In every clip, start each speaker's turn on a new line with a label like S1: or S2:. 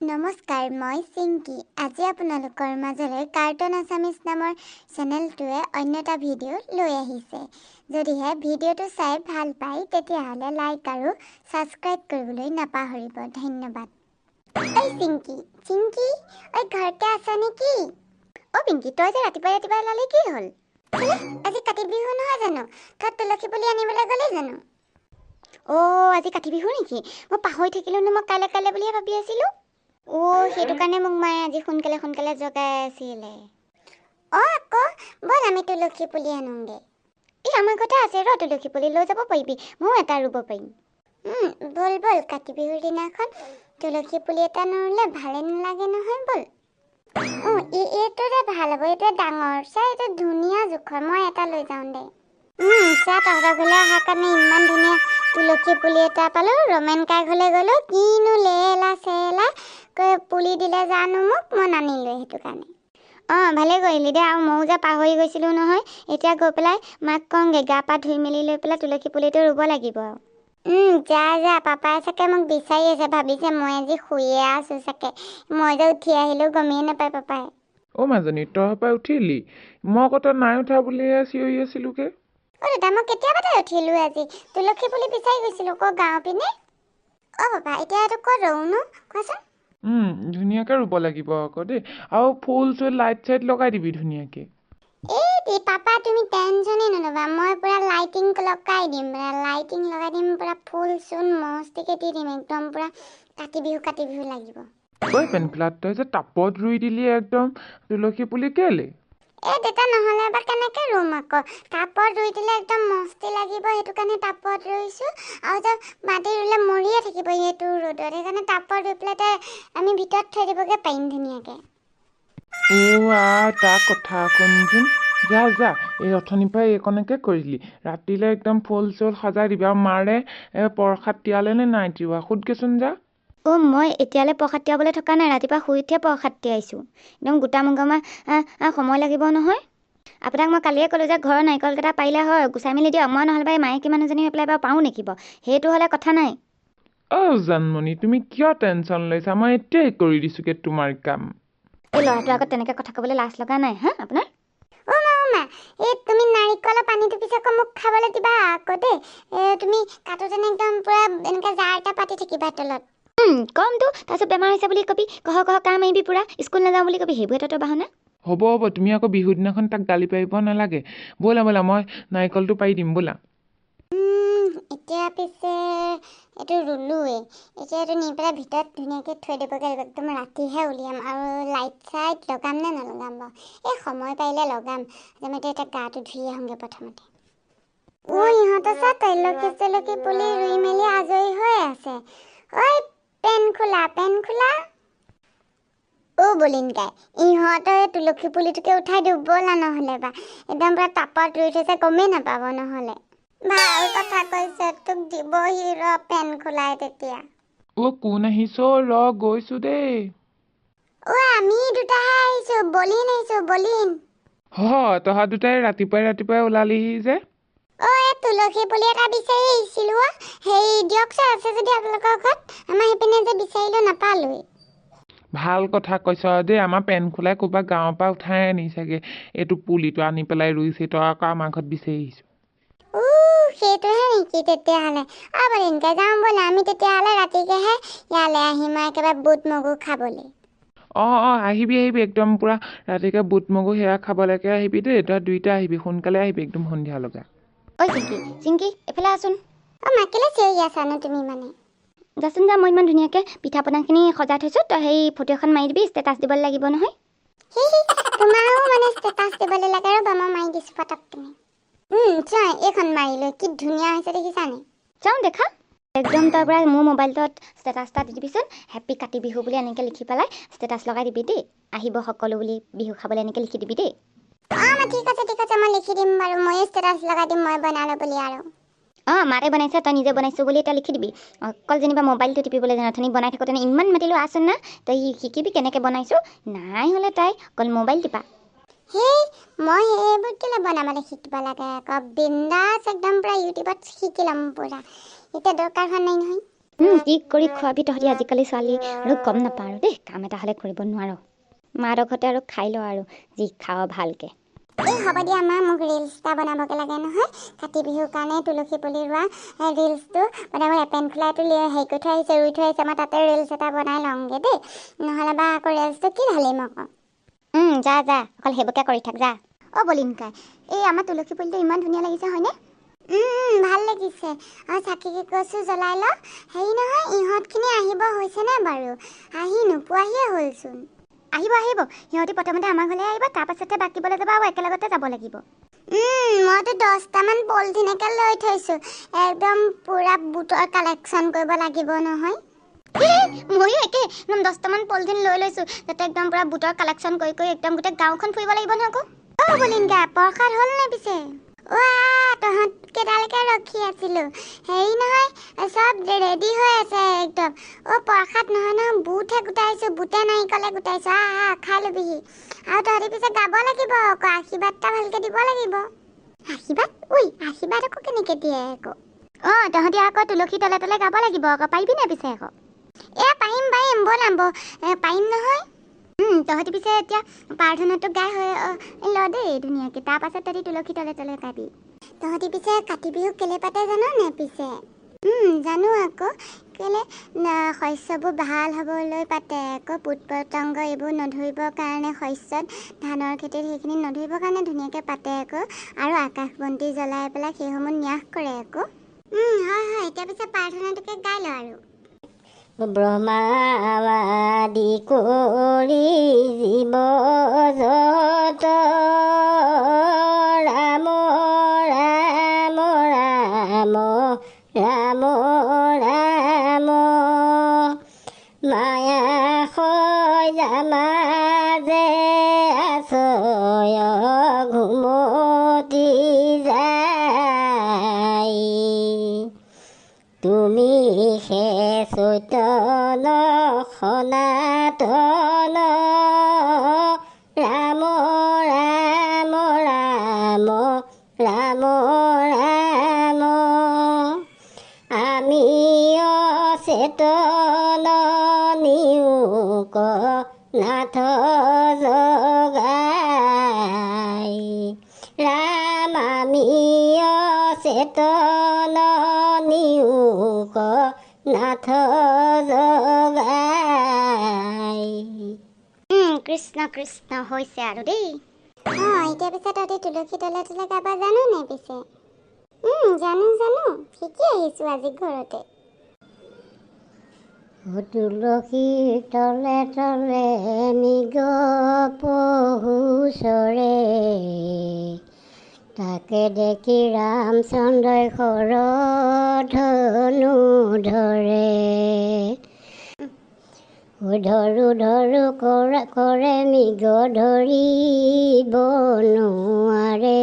S1: নমস্কাৰ, মই চিংকি। আজি আপোনালোকৰ মাজলৈ কাৰ্টুন আছামিজ নামৰ চেনেলটোৱে অন্য এটা ভিডিঅ' লৈ আহিছে। যদিহে ভিডিঅ'টো চাই ভাল পায় তেতিয়াহ'লে লাইক আৰু ছাবস্ক্ৰাইব কৰিবলৈ নাপাহৰিব। ধন্যবাদ। এই চিংকি, চিংকি, ঐ ঘৰতে আছা নেকি? পিংকি, তই যে ৰাতিপুৱা ওলালি কি হ'ল? আজি কাতি বিহু নহয় জানো? তই তুলসী পুলি আনিবলৈ গ'লি জানো? আজি কাতি বিহু নেকি? মই পাহৰি থাকিলোঁ ন, মই কাইলৈ বুলিহে ভাবি আছিলোঁ। সেইটো কাৰণে মোক মায়ে আজি সোনকালে জগাই আছিলে। আকৌ ব'ল আমি তুলসী পুলি আনোগে। আমাৰ ঘৰতে আছে ৰ তুলসী পুলি, লৈ যাব পাৰিবি, ময়ো এটা ৰুব পাৰিম। ব'ল কাতি বিহুৰ দিনাখন তুলসী পুলি এটা নৰুলে ভালে নালাগে নহয়, ব'ল। এইটোৰে ভাল হ'ব, এইটোৱে ডাঙৰ চাই, এইটো ধুনীয়া জোখৰ, মই এটা লৈ যাওঁ দে। চা, তহঁতৰ ঘৰলৈ অহাৰ কাৰণে ইমান ধুনীয়া তুলসী পুলি এটা পালোঁ। ৰমেন কাই ঘৰলৈ গ'লোঁ, কিনো লেলা চেলা পুলি দিলে জানো মোক, মই নানিলোঁ সেইটো কাৰণে। ভালে কৰিলি দে, আৰু ময়ো যে পাহৰি গৈছিলোঁ নহয়। এতিয়া গৈ পেলাই মাক কওঁগৈ, গা পা ধুই মেলি লৈ পেলাই তুলসী পুলিটো ৰুব লাগিব আৰু। যা, পাপাই চাগে মোক বিচাৰি আছে, ভাবিছে মই আজি শুইয়ে আছোঁ চাগে। মই যে উঠি আহিলোঁ গমেই নাপায় পাপাই।
S2: মাজনী, তহঁৰ পৰা উঠিলি? মই আকৌ নাই উঠা বুলিহে চিঞৰি আছিলোগে।
S1: দাদা, মই কেতিয়াবাতে উঠিলোঁ আজি। তুলসী পুলি বিচাৰি গৈছিলোঁ আকৌ গাঁও পিনে। পাপা, এতিয়া এইটো ক'ত ৰুওঁনো কোৱাচোন?
S2: ধুনীয়াকে ৰুব লাগিব আকৌ দেই, আৰু ফুল চুল লাইট চাইট লগাই দিবি ধুনীয়াকে।
S1: পাপা তুমি টেনশ্যনেই নল'বা, মই পুৰা লাইটিং লগাই দিম, পুৰা ফুল চুল মস্তিকে দি দিম, একদম পুৰা কাতি বিহু লাগিব।
S2: পেনকুলাত তই যে টাপত ৰুই দিলি একদম তুলসী পুলি, কেলে?
S1: দেতা, নহ'লে এবাৰ কেনেকে ৰুম আকৌ? টাপত ৰুই দিলে একদম মস্তি লাগিব, সেইটো কাৰণে টাপত ৰুইছোঁ। আৰু যে মাটি ৰুলে মৰিয়ে থাকিব সেইটো ৰ'দত, সেইকাৰণে টাপত ৰুই পেলাই আমি ভিতৰত থৈ দিবগৈ পাৰিম ধুনীয়াকৈ।
S2: তাৰ কথা শুনচোন, যা এই অথনিৰ পৰা এইকণকে কৰিলি, ৰাতিলৈ একদম ফুল চুল সজাই দিবি। আৰু মাৰে প্ৰসাদ তিয়ালে নে নাই তিওৱা, সুধগেচোন যা।
S1: মই এতিয়ালৈ প্ৰসাদ তিয়াবলৈ থকা নাই, ৰাতিপুৱা শুই উঠিয়ে প্ৰসাদ তিয়াইছোঁ। একদম গোটা মুগামাৰ সময় লাগিব নহয়। আপোনাক মই কালিয়ে ক'লোঁ যে ঘৰৰ নাৰিকলকেইটা পাৰিলে হয় গুচাই মেলি দিয়ক, মই নহ'লে এই মাইকী মানুহজনী হৈ পেলাই বাৰু পাৰোঁ নেকি বাৰু? সেইটো হ'লে কথা নাই।
S2: জানমণি, তুমি কিয় টেনশ্যন লৈছা? মই এতিয়াই কৰি দিছোঁগে তোমাৰ কাম।
S1: এই ল'ৰাটোৰ আগত তেনেকৈ কথা ক'বলৈ লাজ লগা নাই আপোনাৰ? মা, তুমি নাৰিকলৰ পানীটো পিছে আকৌ মোক খাবলৈ দিবা আকৌ দেই। তুমি কাটোতেনে একদম পুৰা এনেকৈ জাৰ এটা পাতি থাকিবা তলত। কমতো, তাৰপিছত বেমাৰ হৈছে বুলি কবি, কহ কাম আহিবি পুৰা, স্কুল নাযাওঁ বুলি কবি, সেইবোৰ এটা বাহানা।
S2: হ'ব, তুমি আকৌ বিহুৰ দিনাখন তাক গালি পাৰিব নালাগে। ব'লা মই নাৰিকলটো পাৰি দিম, ব'লা। এতিয়া পিছে এইটো ৰুলোৱেই, এতিয়া এইটো নি পেলাই ভিতৰত ধুনীয়াকৈ থৈ দিবগৈ লাগিব। একদম ৰাতিহে উলিয়াম, আৰু লাইট চাইট লগাম নে নলগাম বাৰু? সময় পাৰিলে লগাম। মই এতিয়া গাটো ধুই আহোঁগৈ প্ৰথমতে। ইহঁতে চা, তুলসী পুলি ৰুই মেলি আজৰি হৈ আছে। পেন খোলা। বলিনকাই, ইহঁতৰ তুলসী পুলিটোকে উঠাই দিওঁ ব'লা, নহ'লে বা একদম পুৰা টাপত ৰুই থৈছে, গমেই নাপাব নহ'লে। ভাল কথা কৈছে, তোক দিবহি ৰ পেন খোলাই তেতিয়া। কোন আহিছ? ৰ গৈছোঁ দেই।
S1: আমি দুটাহে আহিছোঁ, বলিন।
S2: তহঁত দুটাই ৰাতিপুৱাই ওলালিহি যে।
S1: তুলসী পুলি এটা বিচাৰি আহিছিলোঁ। দিয়কচোন, আছে যদি আপোনালোকৰ ঘৰত। আমাৰ সেইপিনে যে বিচাৰিলোঁ নাপালোৱেই।
S2: ভাল কথা কৈছ দেই, আমাৰ পেন খোলাই ক'ৰবাত গাঁৱৰ পৰা উঠাই আনিছেগে। এইটো পুলিটো আনি পেলাই ৰুইছে, তই আকৌ আমাৰ ঘৰত বিচাৰি আহিছোঁ।
S1: সেইটোহে নেকি তেতিয়াহ'লে? বলিনকাই, যাওঁ ব'লা, আমি তেতিয়াহ'লে ৰাতিকেহে ইয়ালৈ আহিম আৰু একেবাৰে বুট মগু খাবলৈ।
S2: আহিবি, একদম পুৰা ৰাতিকে বুট মগু সেয়া খাবলৈকে আহিবি দেই। তই দুইটা আহিবি, সোনকালে আহিবি, একদম সন্ধিয়া লগা।
S1: চিংকি, এইফালে আছোন। মাকেলে চিঞৰি আছানো তুমি মানে? যাচোন যা, মই ইমান ধুনীয়াকৈ পিঠা পনাখিনি সজাই থৈছোঁ, তই ফটো এখন মাৰি দিবি, ষ্টেটাছ দিবলৈ লাগিব নহয়। তোমাৰো মানে ষ্টেটাছ দিবলৈ লাগে, আৰু মই মাৰি দিছোঁ ফটোখিনি। চোৱা, এইখন মাৰিলৈ কি ধুনীয়া হৈছে দেখিছানে? চাওঁ দেখা। একদম তই পৰা মোৰ মোবাইলটোত ষ্টেটাছ এটা দি দিবিচোন, হেপ্পী কাতি বিহু বুলি এনেকৈ লিখি পেলাই ষ্টেটাছ লগাই দিবি দেই। আহিব সকলো বুলি বিহু খাবলৈ এনেকৈ লিখি দিবি দেই। ঠিক আছে, মই লিখি দিম বাৰু, ময়ো ষ্টেটাছ লগাই দিম, মই বনালো বুলি আৰু। মাতে বনাইছে, তই নিজে বনাইছোঁ বুলি তই লিখি দিবি। অকল যেনিবা মোবাইলটো টিপিবলৈ জানো, অথনি বনাই থাকোঁতে ইমান মাতিলোঁ আছোন না, তই শিকিবি কেনেকৈ বনাইছোঁ। নাই হ'লে তাই অকল মোবাইল টিপা। মই এইবোৰ কেলৈ বনাবলৈ শিকিব লাগে আকৌ? বিন্দাছ একদম পুৰা ইউটিউবত শিকি ল'ম পুৰা, এতিয়া দৰকাৰ হোৱা নাই নহয়।
S3: কি কৰি খোৱাবি তহঁতি আজিকালি ছোৱালী আৰু গম নাপাওঁ আৰু দেই কাম এটা হ'লে কৰিব নোৱাৰ মাহঁতৰ ঘৰতে আৰু খাই ল আৰু যি খাৱ ভালকে
S1: এই হ'ব দিয়া মা মোক ৰিলছ এটা বনাবগে লাগে নহয় কাতি বিহুৰ কাৰণে তুলসী পুলি ৰোৱা ৰিলছটো মানে মই এপেন খোলাটো হেৰি কৰি থৈ আহিছে ৰুই থৈ আহিছে মই তাতে ৰিলছ এটা বনাই লওঁগে দেই নহ'লে বা আকৌ ৰিলছটো কি ঢালিম আকৌ
S3: যা অকল সেইবোৰকে কৰি থাক যা
S1: বলিনকাই এই আমাৰ তুলসী পুলিটো ইমান ধুনীয়া লাগিছে হয়নে ভাল লাগিছে আৰু চাকি গছো জ্বলাই ল হেৰি নহয় ইহঁতখিনি আহিব হৈছেনে বাৰু আহি নোপোৱাহিয়ে হ'লচোন
S3: আহিব সিহঁতি প্ৰথমতে আমাৰ ঘৰলৈ আহিব তাৰপাছতে বাকিবলৈ যাব আৰু একেলগতে যাব লাগিব
S1: মইতো 10টামান পলিথিনকে লৈ থৈছোঁ একদম পুৰা বুটৰ কালেকশ্যন কৰিব লাগিব নহয়
S3: ময়ো একে একদম 10টামান পলিথিন লৈ লৈছোঁ যাতে একদম পুৰা বুটৰ কালেকশ্যন কৰি একদম গোটেই গাঁওখন ফুৰিব লাগিব নহয় আকৌ
S1: বলিনকা প্ৰসাদ হ'ল নে পিছে তহঁত কেইটালৈকে ৰখি আছিলোঁ হেৰি নহয় চব ৰেডি হৈ আছে একদম প্ৰসাদ নহয় বুটহে গোটাইছোঁ বুটে নাৰিকলে গোটাইছোঁ খাই ল'বিহি আৰু তহঁতি পিছে গাব লাগিব আকৌ আশীৰ্বাদটা ভালকৈ দিব লাগিব আশীৰ্বাদ আকৌ কেনেকৈ দিয়ে আকৌ
S3: তহঁতি আকৌ তুলসী তলে তলে গাব লাগিব আকৌ পাৰিবি নে পিছে আকৌ
S1: পাৰিম ব'লাম পাৰিম নহয়
S3: তহঁতি পিছে এতিয়া প্ৰাৰ্থনাটো গাই হৈ ল দেই ধুনীয়াকৈ তাৰপাছত তহঁতি তুলসী তলে তলে গাবি
S1: তহঁতি পিছে কাতি বিহু কেলে পাতে জানো নে পিছে জানো আকৌ কেলে শস্যবোৰ ভাল হ'বলৈ পাতে আকৌ পোক পতংগ এইবোৰ নধৰিবৰ কাৰণে শস্যত ধানৰ খেতিত সেইখিনি নধৰিবৰ কাৰণে ধুনীয়াকৈ পাতে আকৌ আৰু আকাশ বন্তি জ্বলাই পেলাই সেইসমূহ ন্যাস কৰে আকৌ হয় এতিয়া পিছে প্ৰাৰ্থনাটোকে গাই ল আৰু
S3: ব্ৰহ্মাদি কৰি জীৱ জগত ৰাম ৰাম ৰাম ৰাম ৰাম মায়া সজামা যে আছয় ঘুমতি যায় তুমি হে চৈতন্য সনাতন ৰাম ৰাম ৰাম ৰাম ৰাম আমি অচেতন নিয়োগ নাথ জগাই ৰাম আমি অচেতন নিয়োগ নাথ জগাই কৃষ্ণ কৃষ্ণ হৈছে আৰু দেই
S1: এতিয়া পিছে তহঁতি তুলসী তলে তলে গাব জানো নে পিছে জানো শিকি আহিছোঁ আজি ঘৰতে
S3: তুলসী তলে তলে নিগ পহু চৰে তাকে দেখি ৰামচন্দ্ৰই ধনু ধৰে ধৰু কৰে মৃগ ধৰিব নোৱাৰে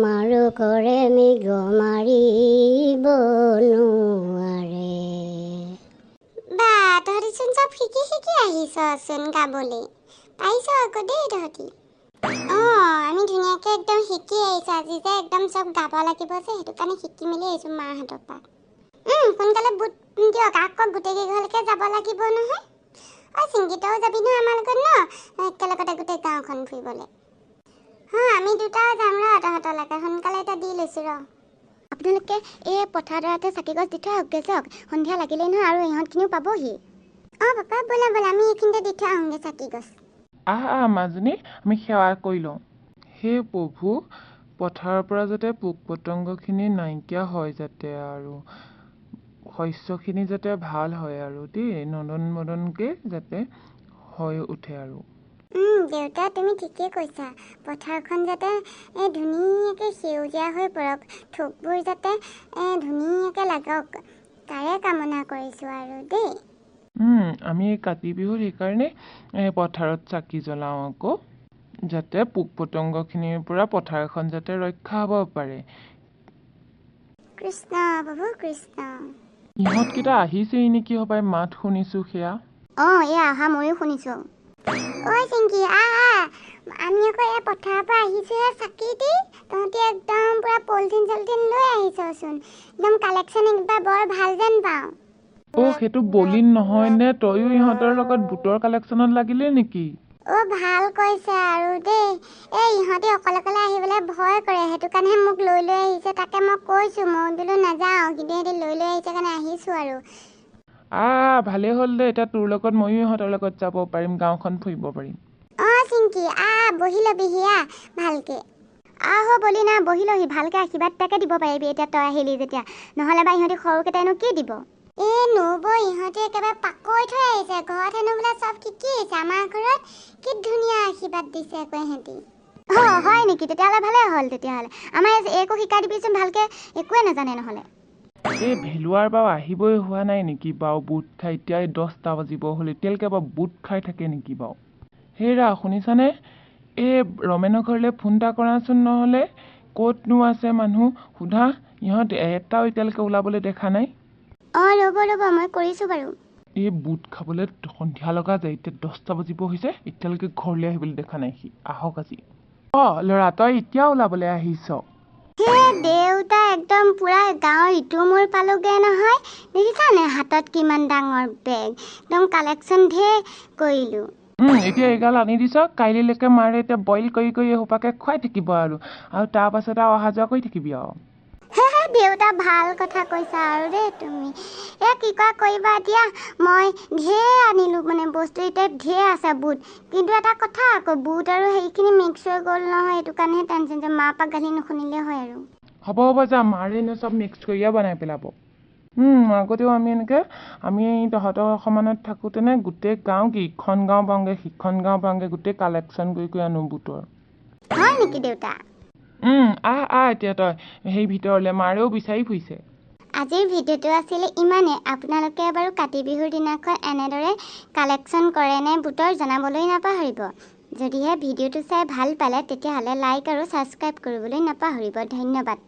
S3: মাৰো কৰে মৃগ মাৰিব নোৱাৰে
S1: তহঁতিচোন চব শিকি আহিছচোন গাবলৈ পাৰিছ আকৌ দেই তহঁতি আমি ধুনীয়াকৈ একদম শিকি আহিছোঁ আজি যে একদম চব গাব লাগিব যে সেইটো কাৰণে শিকি মেলি আহিছোঁ মাহঁতৰ পৰা সোনকালে বুট দিয়ক আকৌ গোটেইকেইঘৰলৈকে যাব লাগিব নহয় চিংগিতাও যাবি নহয় আমাৰ লগত ন একেলগতে গোটেই গাঁওখন ফুৰিবলৈ আমি দুটাও যাম তহঁতলৈকে সোনকালে এটা দি লৈছোঁ
S3: আপোনালোকে এই পথাৰতে চাকি গছ দি থৈ আহোঁগৈ যাওক সন্ধিয়া লাগিলেই নহয় আৰু ইহঁতখিনিও পাবহি
S1: পাপা ব'লা আমি এইখিনিতে দি থৈ আহোঁগৈ চাকি গছ
S2: মাজনী আমি সেৱা কৰি লওঁ সেই প্ৰভু পথাৰৰ পৰা যাতে পোক পতংগখিনি নাইকিয়া হয় যাতে আৰু শস্যখিনি যাতে ভাল হয় আৰু দেই নদন মদনকৈ যাতে হৈ উঠে আৰু
S1: দেউতা তুমি ঠিকেই কৈছা পথাৰখন যাতে ধুনীয়াকৈ সেউজীয়া হৈ পৰক থোকবোৰ যাতে ধুনীয়াকৈ লাগক তাৰে কামনা কৰিছোঁ আৰু দেই
S2: আমি কাতি বিহুত সেইকাৰণে পথাৰত চাকি জ্বলাওঁ আকৌ যাতে পোক পতংগখিনিৰ পৰা পথাৰখন যাতে ৰক্ষা হ'ব পাৰে
S1: কৃষ্ণ প্ৰভু কৃষ্ণ
S2: ইহঁতকেইটা আহিছেই নেকি হপাই মাত শুনিছোঁ সেয়া
S3: এয়া অহা ময়ো শুনিছোঁ
S1: চিংকি আমি আকৌ এই পথাৰৰ পৰা আহিছোহে চাকি দি তহঁতি একদম পুৰা পলিথিন চলিথিন লৈ আহিছচোন একদম কালেকশ্যন একবাৰ বৰ ভাল যেন পাওঁ
S2: সেইটো বলিন নহয় নে তয়ো ইহঁতৰ লগত বুটৰ কালেকশ্যনত লাগিলে নেকি
S1: ভাল কৈছে আৰু দেই ইহঁতে অকলে অকলে আহিবলৈ ভয় কৰে সেইটো কাৰণেহে মোক লৈ আহিছে তাকে মই কৈছোঁ মই বোলো নাযাওঁ কিন্তু সিহঁতে লৈ আহিছে কাৰণে আহিছোঁ আৰু
S2: ভালেই হ'ল দে এতিয়া তোৰ লগত ময়ো ইহঁতৰ লগত যাব পাৰিম গাঁওখন ফুৰিব পাৰিম
S1: চিংকি বহি ল'বিহি ভালকে বলি না বহি লহি ভালকে আশীৰ্বাদ তাকে দিব পাৰিবি এতিয়া তই আহিলি যেতিয়া নহ'লে বা ইহঁতি সৰুকেইটাইনো কি দিব নবৌ ইহঁতে একেবাৰে পাকৈ থৈ আহিছে ঘৰত হেনো বোলে চব শিকি আহিছে আমাৰ ঘৰত কি ধুনীয়া আশীৰ্বাদ দিছে আকৌ ইহঁতি হয় নেকি তেতিয়াহ'লে ভালে হ'ল তেতিয়াহ'লে আমাৰ একো শিকাই দিবিচোন ভালকে একোৱে নাজানে নহ'লে
S2: ভেলুৱাৰ বাৰু আহিবই হোৱা নাই নেকি বাৰু বুট খাই এতিয়া 10টা বাজিব হ'ল এতিয়ালৈকে বাৰু বুট খাই থাকে নেকি বাৰু হেৰা শুনিছানে ৰমেনৰ ঘৰলৈ ফোন এটা কৰাচোন নহ'লে ক'তনো আছে মানুহ সোধা ইহঁত এটাও এতিয়ালৈকে ওলাবলৈ দেখা নাই
S1: ৰ'ব মই কৰিছোঁ বাৰু
S2: বুট খাবলৈ সন্ধিয়া লগা যায় এতিয়া 10টা বাজিব হৈছে এতিয়ালৈকে ঘৰলৈ আহিবলৈ দেখা নাই সি আহক আজি ল'ৰা তই এতিয়া ওলাবলৈ আহিছ
S1: দেউতা একদম পুৰা গাঁৱৰ ইটো মোৰ পালোগে নহয় দেখিছানে হাতত কিমান ডাঙৰ বেগ একদম কালেকশ্যন ঢেৰ কৰিলোঁ
S2: এতিয়া এইগাল আনি দিছ কাইলৈলৈকে মাৰে এতিয়া বইল কৰি এসোপাকে খুৱাই থাকিব আৰু তাৰ পাছত অহা যোৱা কৰি থাকিবি আৰু
S1: দেউতা ভাল কথা কৈছা আৰু দেই তুমি কি কৰিবা এতিয়া মই ঢেৰ আনিলোঁ মানে বস্তু এতিয়া ঢেৰ আছে বুট কিন্তু এটা কথা আকৌ বুট আৰু সেইখিনি মিক্স হৈ গ'ল নহয় সেইটো কাৰণেহে টেনশ্যন যে মাৰ পৰা গালি নুশুনিলে হয় আৰু
S2: হ'ব যা মাৰে এনে চব মিক্স কৰিয়ে বনাই পেলাব আগতেও আমি তহঁতৰ সমানত থাকোঁতেনে গোটেই গাঁও ইখন গাঁও পাওঁগৈ সিখন গাঁও পাওঁগৈ গোটেই কালেকশ্যন কৰি আনো বুটৰ
S1: হয় নেকি দেউতা
S2: এতিয়া তই সেই ভিতৰলৈ মাৰেও বিচাৰি ফুৰিছে
S1: আজিৰ ভিডিঅ'টো আছিলে ইমানেই আপোনালোকে বাৰু কাতি বিহুৰ দিনাখন এনেদৰে কালেকশ্যন কৰে নে বুটৰ জনাবলৈ নাপাহৰিব যদিহে ভিডিঅ'টো চাই ভাল পালে তেতিয়াহ'লে লাইক আৰু ছাবস্ক্ৰাইব কৰিবলৈ নাপাহৰিব ধন্যবাদ